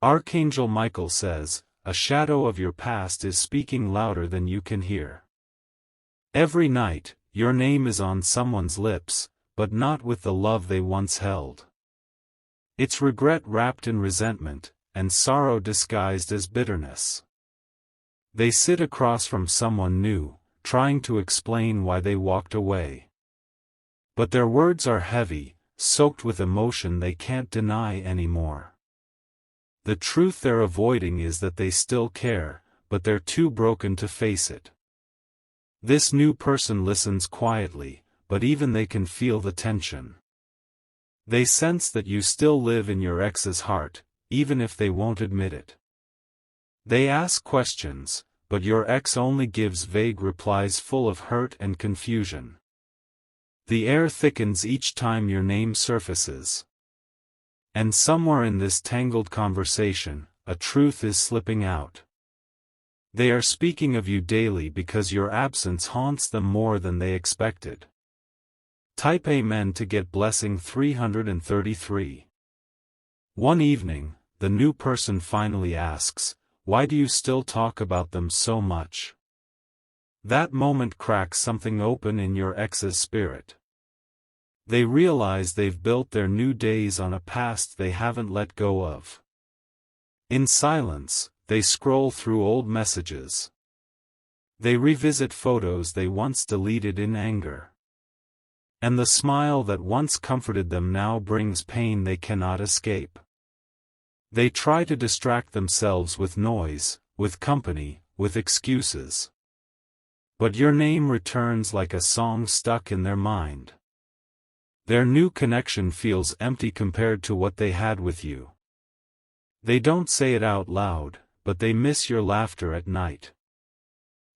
Archangel Michael says, a shadow of your past is speaking louder than you can hear. Every night, your name is on someone's lips, but not with the love they once held. It's regret wrapped in resentment, and sorrow disguised as bitterness. They sit across from someone new, trying to explain why they walked away. But their words are heavy, soaked with emotion they can't deny anymore. The truth they're avoiding is that they still care, but they're too broken to face it. This new person listens quietly, but even they can feel the tension. They sense that you still live in your ex's heart, even if they won't admit it. They ask questions, but your ex only gives vague replies full of hurt and confusion. The air thickens each time your name surfaces. And somewhere in this tangled conversation, a truth is slipping out. They are speaking of you daily because your absence haunts them more than they expected. Type Amen to get blessing 333. One evening, the new person finally asks, "Why do you still talk about them so much?" That moment cracks something open in your ex's spirit. They realize they've built their new days on a past they haven't let go of. In silence, they scroll through old messages. They revisit photos they once deleted in anger. And the smile that once comforted them now brings pain they cannot escape. They try to distract themselves with noise, with company, with excuses. But your name returns like a song stuck in their mind. Their new connection feels empty compared to what they had with you. They don't say it out loud, but they miss your laughter at night.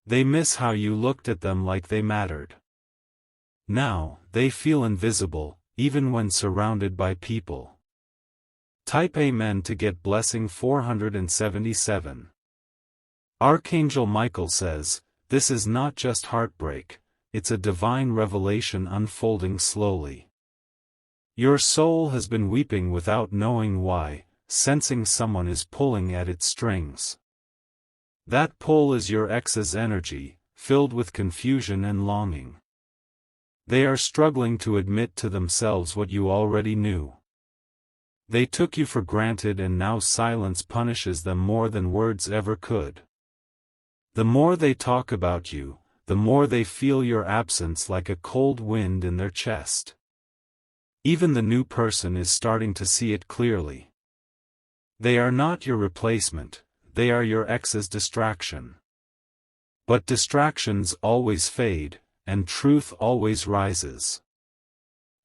They miss how you looked at them like they mattered. Now, they feel invisible, even when surrounded by people. Type Amen to get blessing 477. Archangel Michael says, this is not just heartbreak, it's a divine revelation unfolding slowly. Your soul has been weeping without knowing why, sensing someone is pulling at its strings. That pull is your ex's energy, filled with confusion and longing. They are struggling to admit to themselves what you already knew. They took you for granted and now silence punishes them more than words ever could. The more they talk about you, the more they feel your absence like a cold wind in their chest. Even the new person is starting to see it clearly. They are not your replacement, they are your ex's distraction. But distractions always fade, and truth always rises.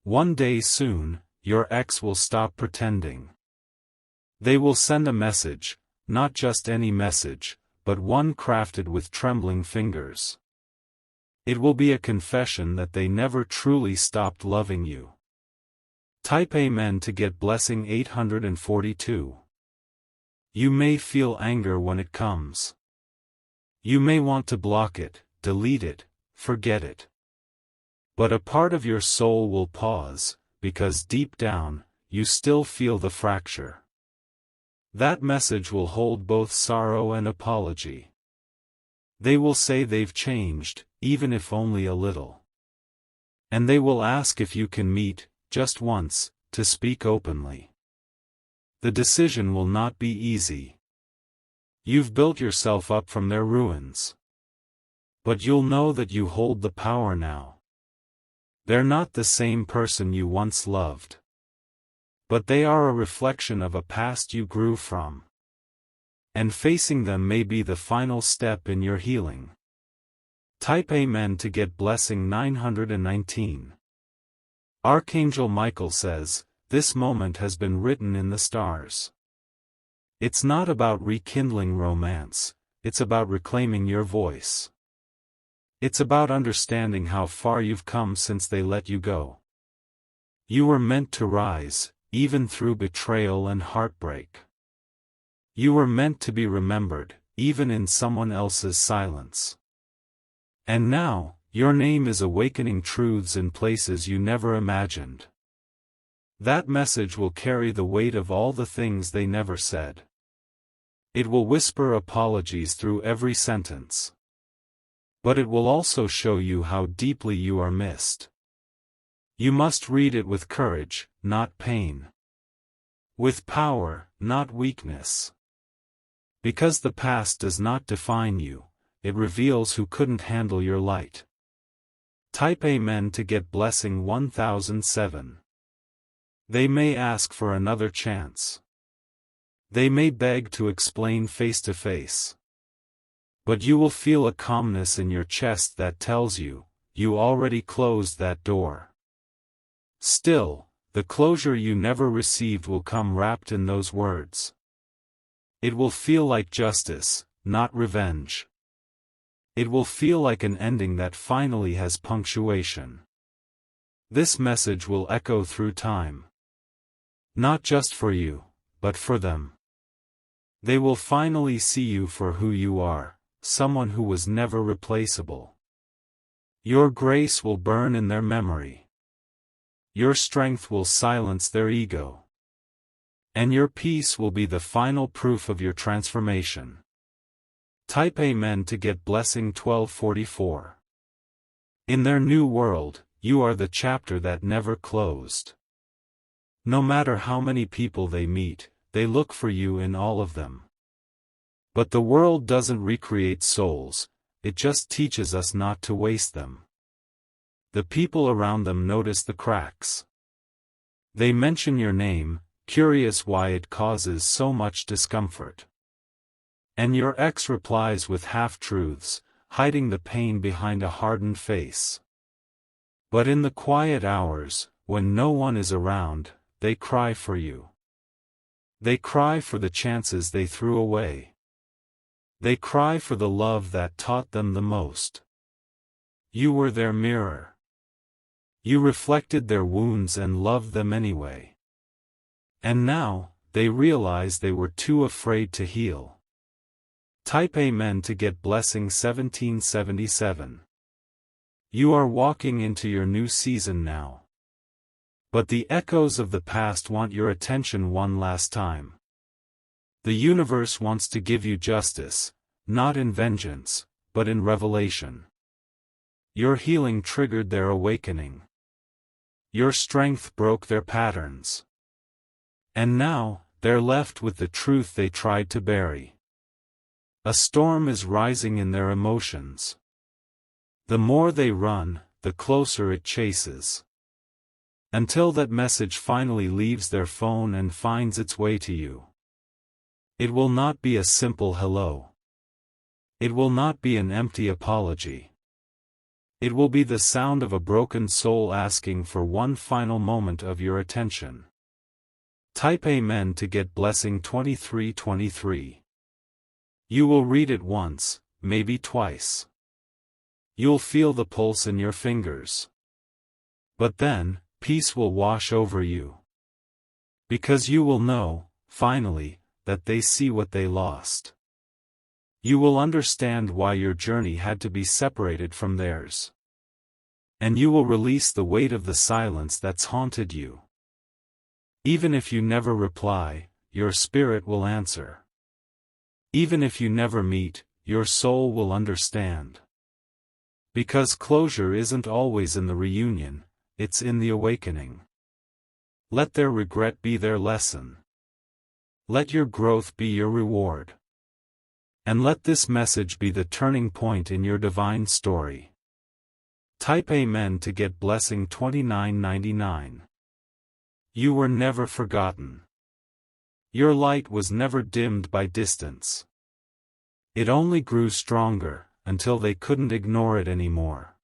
One day soon, your ex will stop pretending. They will send a message, not just any message, but one crafted with trembling fingers. It will be a confession that they never truly stopped loving you. Type Amen to get blessing 842. You may feel anger when it comes. You may want to block it, delete it, forget it. But a part of your soul will pause, because deep down, you still feel the fracture. That message will hold both sorrow and apology. They will say they've changed, even if only a little. And they will ask if you can meet, just once, to speak openly. The decision will not be easy. You've built yourself up from their ruins. But you'll know that you hold the power now. They're not the same person you once loved. But they are a reflection of a past you grew from. And facing them may be the final step in your healing. Type Amen to get blessing 919. Archangel Michael says, this moment has been written in the stars. It's not about rekindling romance, it's about reclaiming your voice. It's about understanding how far you've come since they let you go. You were meant to rise, even through betrayal and heartbreak. You were meant to be remembered, even in someone else's silence. And now, your name is awakening truths in places you never imagined. That message will carry the weight of all the things they never said. It will whisper apologies through every sentence. But it will also show you how deeply you are missed. You must read it with courage, not pain. With power, not weakness. Because the past does not define you, it reveals who couldn't handle your light. Type Amen to get blessing 1007. They may ask for another chance. They may beg to explain face to face. But you will feel a calmness in your chest that tells you, you already closed that door. Still, the closure you never received will come wrapped in those words. It will feel like justice, not revenge. It will feel like an ending that finally has punctuation. This message will echo through time. Not just for you, but for them. They will finally see you for who you are, someone who was never replaceable. Your grace will burn in their memory. Your strength will silence their ego. And your peace will be the final proof of your transformation. Type Amen to get blessing 1244. In their new world, you are the chapter that never closed. No matter how many people they meet, they look for you in all of them. But the world doesn't recreate souls, it just teaches us not to waste them. The people around them notice the cracks. They mention your name, curious why it causes so much discomfort. And your ex replies with half-truths, hiding the pain behind a hardened face. But in the quiet hours, when no one is around, they cry for you. They cry for the chances they threw away. They cry for the love that taught them the most. You were their mirror. You reflected their wounds and loved them anyway. And now, they realize they were too afraid to heal. Type Amen to get blessing 1777. You are walking into your new season now. But the echoes of the past want your attention one last time. The universe wants to give you justice, not in vengeance, but in revelation. Your healing triggered their awakening. Your strength broke their patterns. And now, they're left with the truth they tried to bury. A storm is rising in their emotions. The more they run, the closer it chases. Until that message finally leaves their phone and finds its way to you. It will not be a simple hello. It will not be an empty apology. It will be the sound of a broken soul asking for one final moment of your attention. Type Amen to get blessing 2323. You will read it once, maybe twice. You'll feel the pulse in your fingers. But then, peace will wash over you. Because you will know, finally, that they see what they lost. You will understand why your journey had to be separated from theirs. And you will release the weight of the silence that's haunted you. Even if you never reply, your spirit will answer. Even if you never meet, your soul will understand. Because closure isn't always in the reunion, it's in the awakening. Let their regret be their lesson. Let your growth be your reward. And let this message be the turning point in your divine story. Type Amen to get blessing 2999. You were never forgotten. Your light was never dimmed by distance. It only grew stronger, until they couldn't ignore it anymore.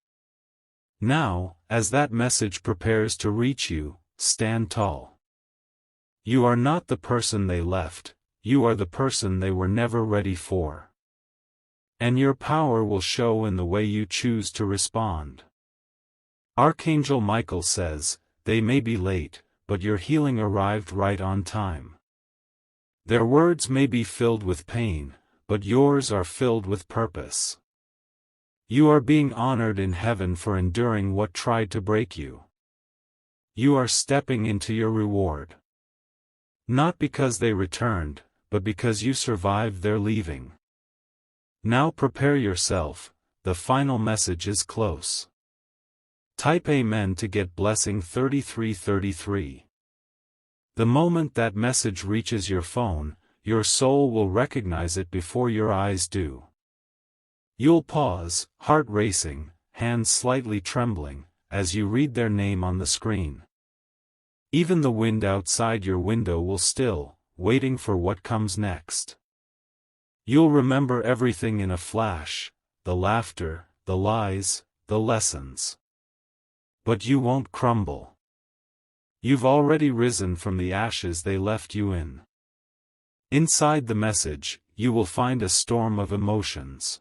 Now, as that message prepares to reach you, stand tall. You are not the person they left, you are the person they were never ready for. And your power will show in the way you choose to respond. Archangel Michael says, they may be late, but your healing arrived right on time. Their words may be filled with pain, but yours are filled with purpose. You are being honored in heaven for enduring what tried to break you. You are stepping into your reward. Not because they returned, but because you survived their leaving. Now prepare yourself, the final message is close. Type Amen to get blessing 3333. The moment that message reaches your phone, your soul will recognize it before your eyes do. You'll pause, heart racing, hands slightly trembling, as you read their name on the screen. Even the wind outside your window will still, waiting for what comes next. You'll remember everything in a flash, the laughter, the lies, the lessons. But you won't crumble. You've already risen from the ashes they left you in. Inside the message, you will find a storm of emotions.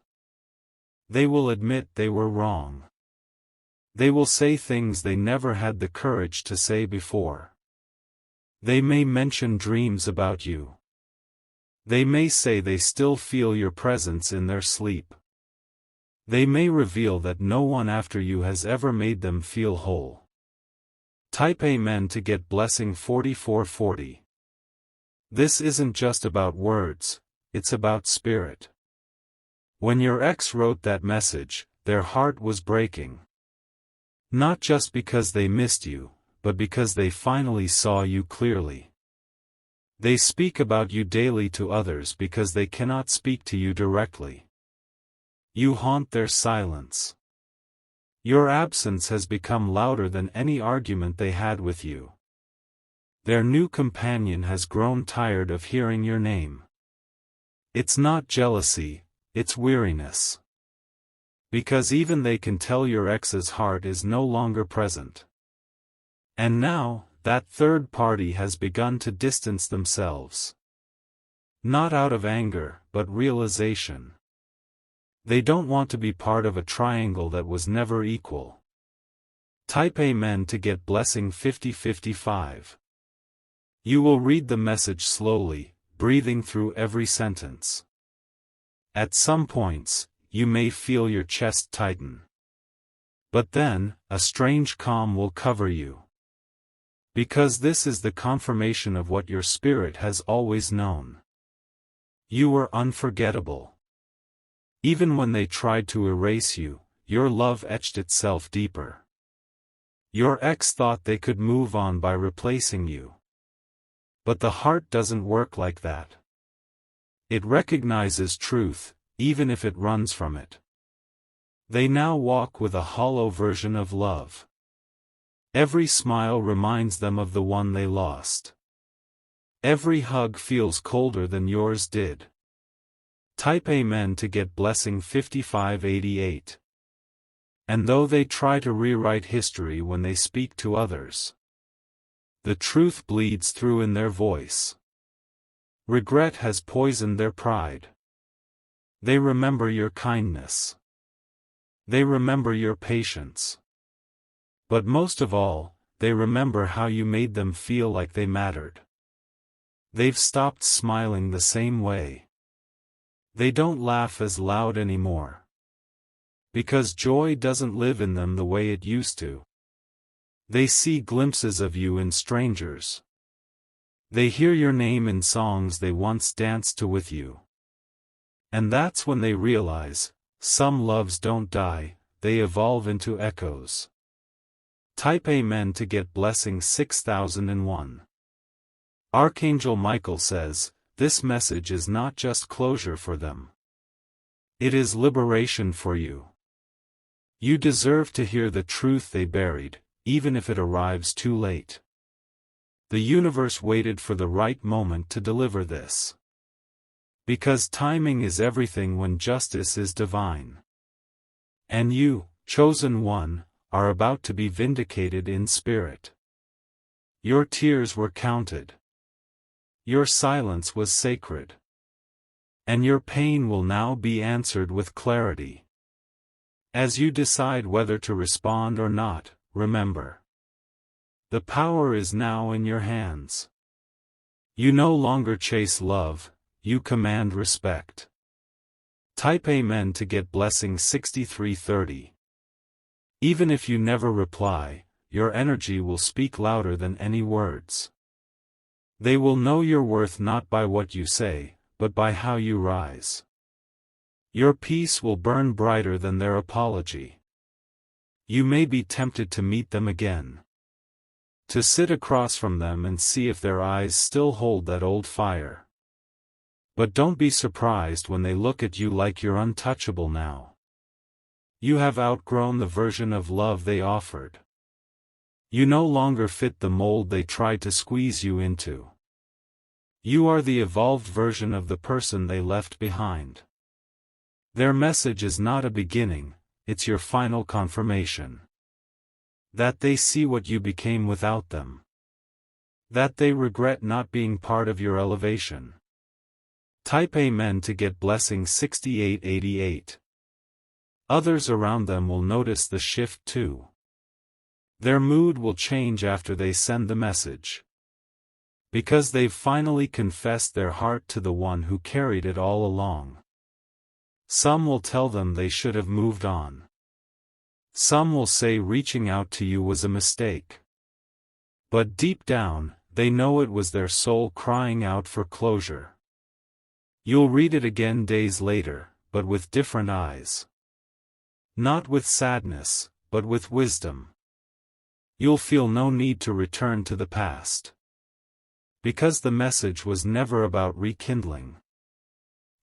They will admit they were wrong. They will say things they never had the courage to say before. They may mention dreams about you. They may say they still feel your presence in their sleep. They may reveal that no one after you has ever made them feel whole. Type Amen to get blessing 4440. This isn't just about words, it's about spirit. When your ex wrote that message, their heart was breaking. Not just because they missed you, but because they finally saw you clearly. They speak about you daily to others because they cannot speak to you directly. You haunt their silence. Your absence has become louder than any argument they had with you. Their new companion has grown tired of hearing your name. It's not jealousy, it's weariness. Because even they can tell your ex's heart is no longer present. And now, that third party has begun to distance themselves. Not out of anger, but realization. They don't want to be part of a triangle that was never equal. Type Amen to get blessing 5055. You will read the message slowly, breathing through every sentence. At some points, you may feel your chest tighten. But then, a strange calm will cover you. Because this is the confirmation of what your spirit has always known. You were unforgettable. Even when they tried to erase you, your love etched itself deeper. Your ex thought they could move on by replacing you. But the heart doesn't work like that. It recognizes truth, even if it runs from it. They now walk with a hollow version of love. Every smile reminds them of the one they lost. Every hug feels colder than yours did. Type Amen to get blessing 5588. And though they try to rewrite history when they speak to others, the truth bleeds through in their voice. Regret has poisoned their pride. They remember your kindness. They remember your patience. But most of all, they remember how you made them feel like they mattered. They've stopped smiling the same way. They don't laugh as loud anymore. Because joy doesn't live in them the way it used to. They see glimpses of you in strangers. They hear your name in songs they once danced to with you. And that's when they realize, some loves don't die, they evolve into echoes. Type Amen to get blessing 6001. Archangel Michael says, this message is not just closure for them. It is liberation for you. You deserve to hear the truth they buried, even if it arrives too late. The universe waited for the right moment to deliver this. Because timing is everything when justice is divine. And you, chosen one, are about to be vindicated in spirit. Your tears were counted. Your silence was sacred. And your pain will now be answered with clarity. As you decide whether to respond or not, remember. The power is now in your hands. You no longer chase love, you command respect. Type Amen to get blessing 6330. Even if you never reply, your energy will speak louder than any words. They will know your worth not by what you say, but by how you rise. Your peace will burn brighter than their apology. You may be tempted to meet them again. To sit across from them and see if their eyes still hold that old fire. But don't be surprised when they look at you like you're untouchable now. You have outgrown the version of love they offered. You no longer fit the mold they tried to squeeze you into. You are the evolved version of the person they left behind. Their message is not a beginning, it's your final confirmation. That they see what you became without them. That they regret not being part of your elevation. Type Amen to get blessing 6888. Others around them will notice the shift too. Their mood will change after they send the message. Because they've finally confessed their heart to the one who carried it all along. Some will tell them they should have moved on. Some will say reaching out to you was a mistake. But deep down, they know it was their soul crying out for closure. You'll read it again days later, but with different eyes. Not with sadness, but with wisdom. You'll feel no need to return to the past. Because the message was never about rekindling.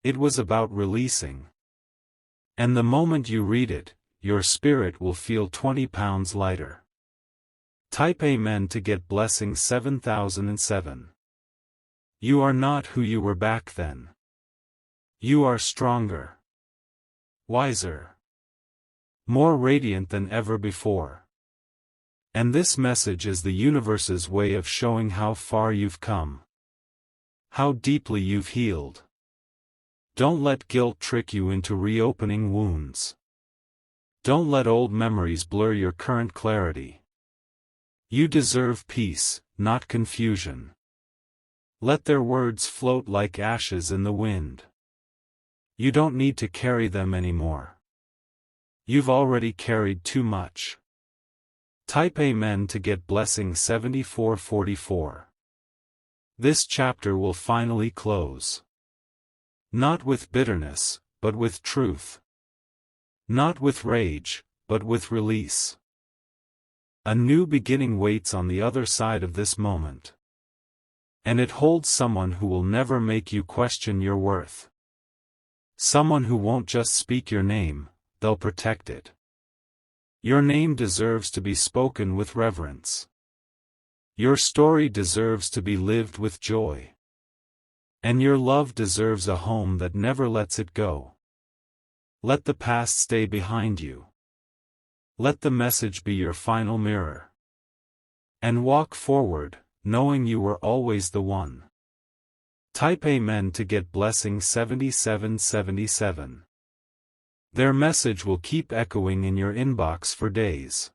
It was about releasing. And the moment you read it, your spirit will feel 20 pounds lighter. Type Amen to get blessing 7007. You are not who you were back then. You are stronger. Wiser. More radiant than ever before. And this message is the universe's way of showing how far you've come. How deeply you've healed. Don't let guilt trick you into reopening wounds. Don't let old memories blur your current clarity. You deserve peace, not confusion. Let their words float like ashes in the wind. You don't need to carry them anymore. You've already carried too much. Type Amen to get blessing 7444. This chapter will finally close. Not with bitterness, but with truth. Not with rage, but with release. A new beginning waits on the other side of this moment. And it holds someone who will never make you question your worth. Someone who won't just speak your name, they'll protect it. Your name deserves to be spoken with reverence. Your story deserves to be lived with joy. And your love deserves a home that never lets it go. Let the past stay behind you. Let the message be your final mirror. And walk forward, knowing you were always the one. Type Amen to get blessing 7777. Their message will keep echoing in your inbox for days.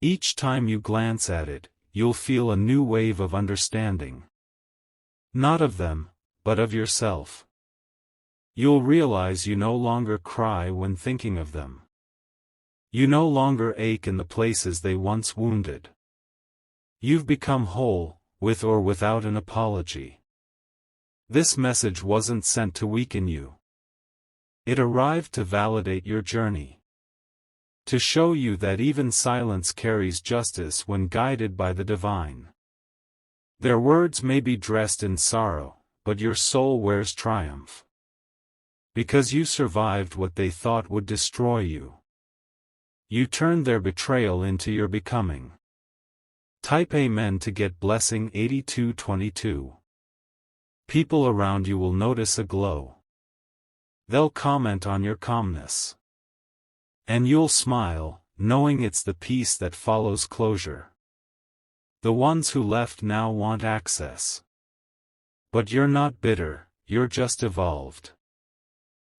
Each time you glance at it, you'll feel a new wave of understanding. Not of them, but of yourself. You'll realize you no longer cry when thinking of them. You no longer ache in the places they once wounded. You've become whole, with or without an apology. This message wasn't sent to weaken you. It arrived to validate your journey. To show you that even silence carries justice when guided by the divine. Their words may be dressed in sorrow, but your soul wears triumph. Because you survived what they thought would destroy you. You turned their betrayal into your becoming. Type Amen to get blessing 8222. People around you will notice a glow. They'll comment on your calmness. And you'll smile, knowing it's the peace that follows closure. The ones who left now want access. But you're not bitter, you're just evolved.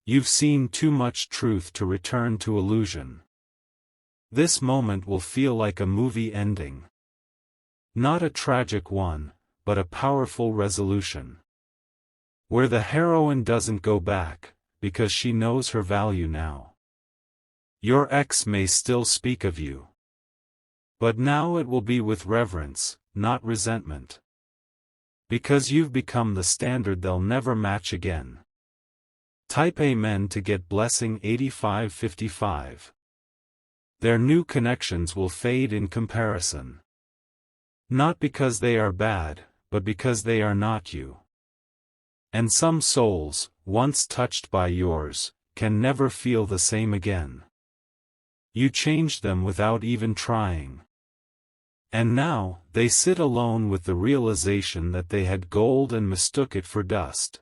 You've seen too much truth to return to illusion. This moment will feel like a movie ending. Not a tragic one, but a powerful resolution. Where the heroine doesn't go back, because she knows her value now. Your ex may still speak of you. But now it will be with reverence, not resentment. Because you've become the standard they'll never match again. Type Amen to get blessing 8555. Their new connections will fade in comparison. Not because they are bad, but because they are not you. And some souls, once touched by yours, can never feel the same again. You changed them without even trying. And now, they sit alone with the realization that they had gold and mistook it for dust.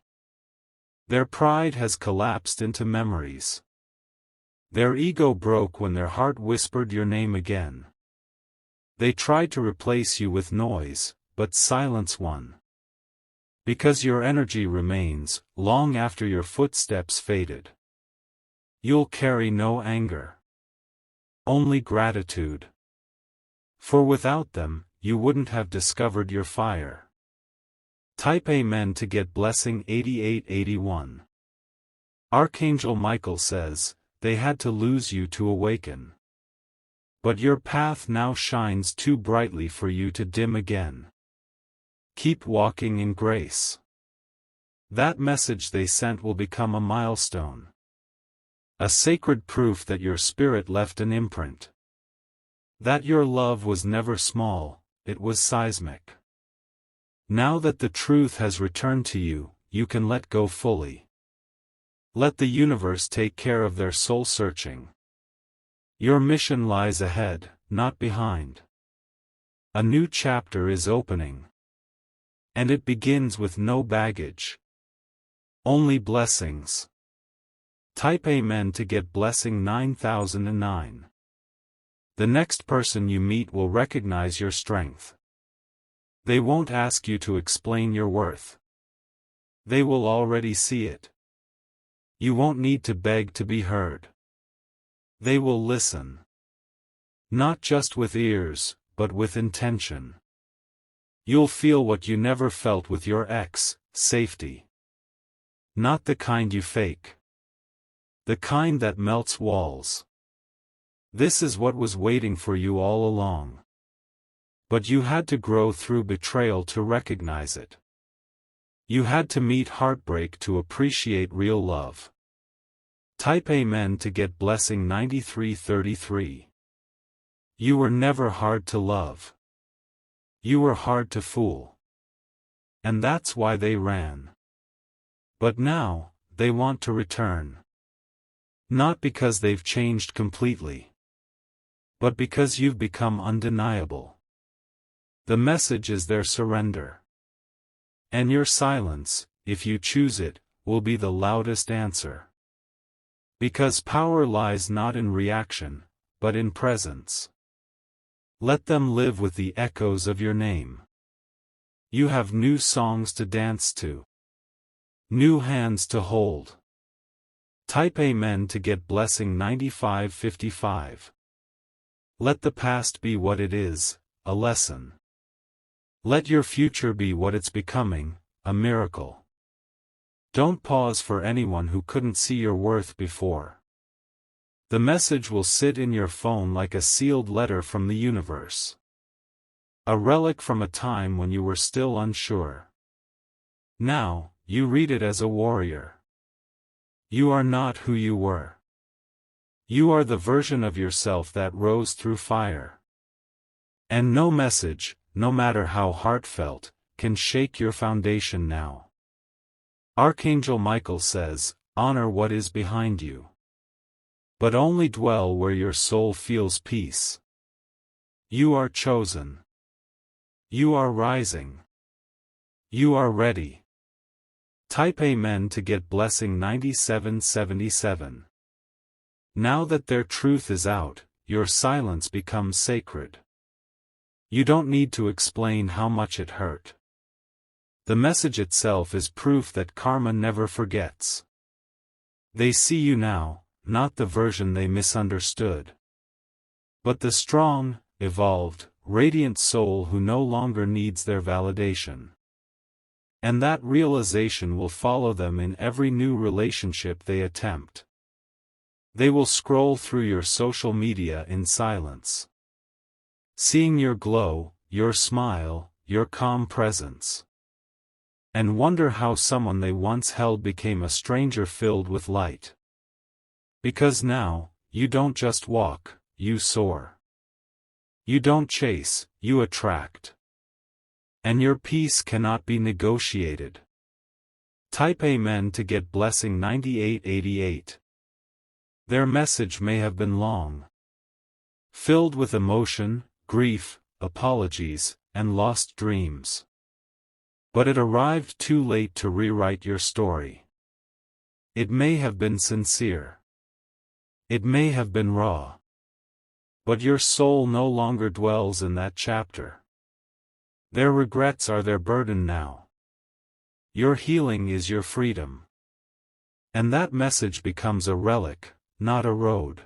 Their pride has collapsed into memories. Their ego broke when their heart whispered your name again. They tried to replace you with noise, but silence won. Because your energy remains, long after your footsteps faded. You'll carry no anger. Only gratitude. For without them, you wouldn't have discovered your fire. Type Amen to get blessing 8881. Archangel Michael says, they had to lose you to awaken. But your path now shines too brightly for you to dim again. Keep walking in grace. That message they sent will become a milestone. A sacred proof that your spirit left an imprint. That your love was never small, it was seismic. Now that the truth has returned to you, you can let go fully. Let the universe take care of their soul searching. Your mission lies ahead, not behind. A new chapter is opening. And it begins with no baggage. Only blessings. Type Amen to get blessing 9009. The next person you meet will recognize your strength. They won't ask you to explain your worth. They will already see it. You won't need to beg to be heard. They will listen. Not just with ears, but with intention. You'll feel what you never felt with your ex, safety. Not the kind you fake. The kind that melts walls. This is what was waiting for you all along. But you had to grow through betrayal to recognize it. You had to meet heartbreak to appreciate real love. Type Amen to get blessing 9333. You were never hard to love. You were hard to fool. And that's why they ran. But now, they want to return. Not because they've changed completely. But because you've become undeniable. The message is their surrender. And your silence, if you choose it, will be the loudest answer. Because power lies not in reaction, but in presence. Let them live with the echoes of your name. You have new songs to dance to. New hands to hold. Type Amen to get blessing 9555. Let the past be what it is, a lesson. Let your future be what it's becoming, a miracle. Don't pause for anyone who couldn't see your worth before. The message will sit in your phone like a sealed letter from the universe. A relic from a time when you were still unsure. Now, you read it as a warrior. You are not who you were. You are the version of yourself that rose through fire. And no message, no matter how heartfelt, can shake your foundation now. Archangel Michael says, honor what is behind you. But only dwell where your soul feels peace. You are chosen. You are rising. You are ready. Type Amen to get blessing 9777. Now that their truth is out, your silence becomes sacred. You don't need to explain how much it hurt. The message itself is proof that karma never forgets. They see you now, not the version they misunderstood. But the strong, evolved, radiant soul who no longer needs their validation. And that realization will follow them in every new relationship they attempt. They will scroll through your social media in silence. Seeing your glow, your smile, your calm presence. And wonder how someone they once held became a stranger filled with light. Because now, you don't just walk, you soar. You don't chase, you attract. And your peace cannot be negotiated. Type Amen to get blessing 9888. Their message may have been long, filled with emotion, grief, apologies, and lost dreams. But it arrived too late to rewrite your story. It may have been sincere. It may have been raw. But your soul no longer dwells in that chapter. Their regrets are their burden now. Your healing is your freedom. And that message becomes a relic, not a road.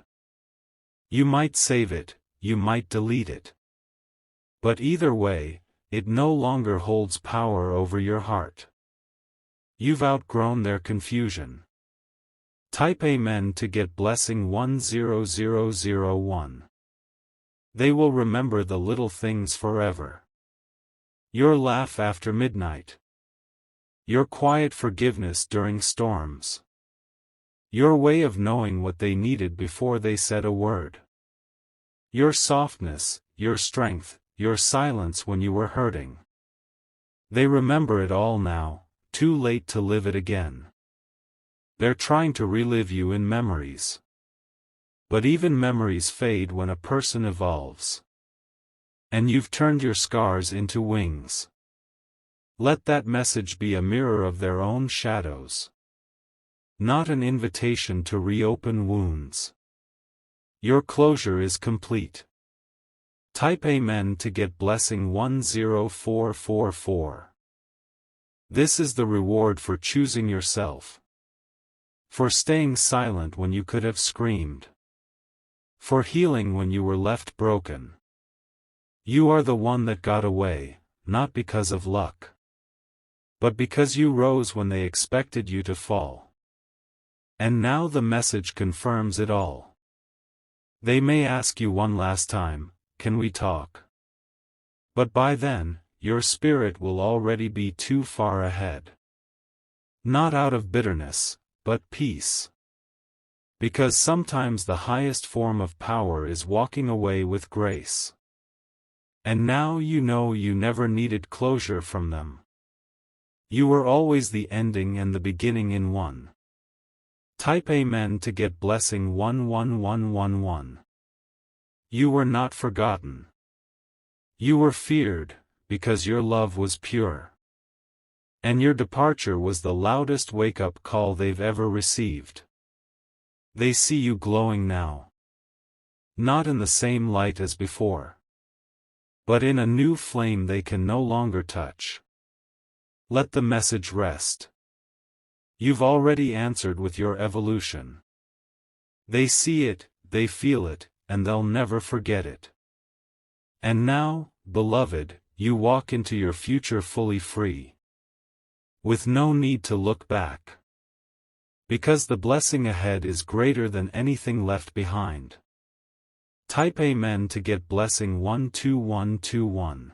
You might save it, you might delete it. But either way, it no longer holds power over your heart. You've outgrown their confusion. Type Amen to get blessing 10001. They will remember the little things forever. Your laugh after midnight. Your quiet forgiveness during storms. Your way of knowing what they needed before they said a word. Your softness, your strength, your silence when you were hurting. They remember it all now, too late to live it again. They're trying to relive you in memories. But even memories fade when a person evolves. And you've turned your scars into wings. Let that message be a mirror of their own shadows. Not an invitation to reopen wounds. Your closure is complete. Type Amen to get blessing 10444. This is the reward for choosing yourself. For staying silent when you could have screamed. For healing when you were left broken. You are the one that got away, not because of luck. But because you rose when they expected you to fall. And now the message confirms it all. They may ask you one last time, "Can we talk?" But by then, your spirit will already be too far ahead. Not out of bitterness, but peace. Because sometimes the highest form of power is walking away with grace. And now you know you never needed closure from them. You were always the ending and the beginning in one. Type Amen to get blessing 11111. You were not forgotten. You were feared, because your love was pure. And your departure was the loudest wake-up call they've ever received. They see you glowing now. Not in the same light as before. But in a new flame they can no longer touch. Let the message rest. You've already answered with your evolution. They see it, they feel it, and they'll never forget it. And now, beloved, you walk into your future fully free. With no need to look back. Because the blessing ahead is greater than anything left behind. Type Amen to get blessing 12121.